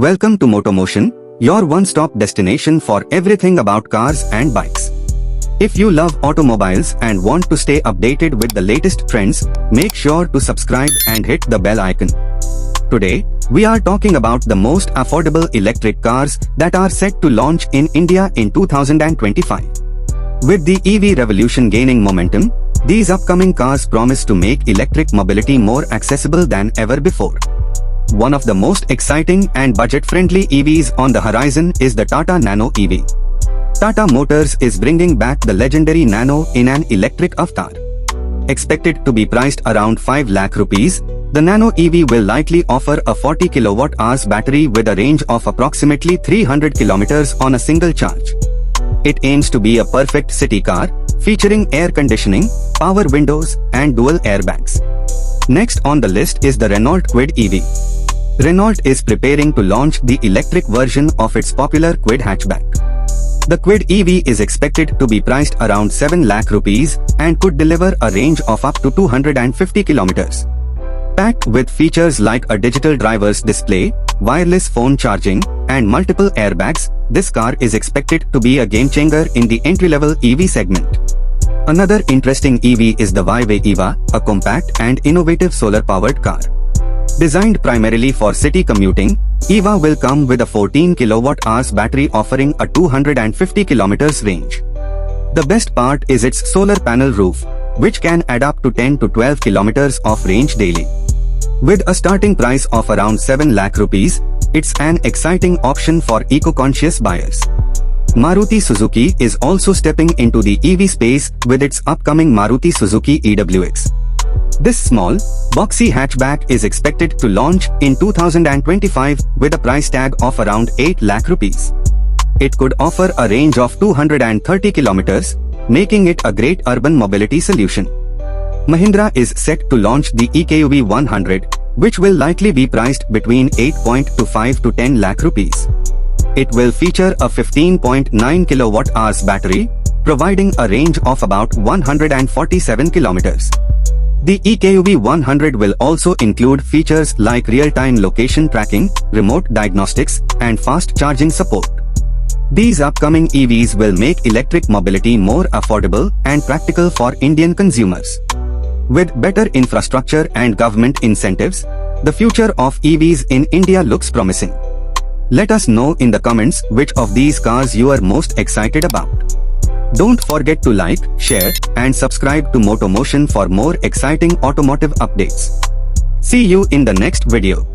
Welcome to Motomotion, your one-stop destination for everything about cars and bikes. If you love automobiles and want to stay updated with the latest trends, make sure to subscribe and hit the bell icon. Today, we are talking about the most affordable electric cars that are set to launch in India in 2025. With the EV revolution gaining momentum, these upcoming cars promise to make electric mobility more accessible than ever before. One of the most exciting and budget-friendly EVs on the horizon is the Tata Nano EV. Tata Motors is bringing back the legendary Nano in an electric avatar. Expected to be priced around 5 lakh rupees, the Nano EV will likely offer a 40 kWh battery with a range of approximately 300 km on a single charge. It aims to be a perfect city car, featuring air conditioning, power windows, and dual airbags. Next on the list is the Renault Kwid EV. Renault is preparing to launch the electric version of its popular Kwid hatchback. The Kwid EV is expected to be priced around 7 lakh rupees and could deliver a range of up to 250 kilometers. Packed with features like a digital driver's display, wireless phone charging, and multiple airbags, this car is expected to be a game-changer in the entry-level EV segment. Another interesting EV is the Vayve Eva, a compact and innovative solar-powered car. Designed primarily for city commuting, Eva will come with a 14 kWh battery offering a 250 km range. The best part is its solar panel roof, which can add up to 10 to 12 km of range daily. With a starting price of around 7 lakh rupees, it's an exciting option for eco-conscious buyers. Maruti Suzuki is also stepping into the EV space with its upcoming Maruti Suzuki EWX. This small, boxy hatchback is expected to launch in 2025 with a price tag of around 8 lakh rupees. It could offer a range of 230 kilometers, making it a great urban mobility solution. Mahindra is set to launch the EKUV 100, which will likely be priced between 8.25 to 10 lakh rupees. It will feature a 15.9 kWh battery, providing a range of about 147 kilometers. The EKUV 100 will also include features like real-time location tracking, remote diagnostics, and fast charging support. These upcoming EVs will make electric mobility more affordable and practical for Indian consumers. With better infrastructure and government incentives, the future of EVs in India looks promising. Let us know in the comments which of these cars you are most excited about. Don't forget to like, share, and subscribe to Motomotion for more exciting automotive updates. See you in the next video.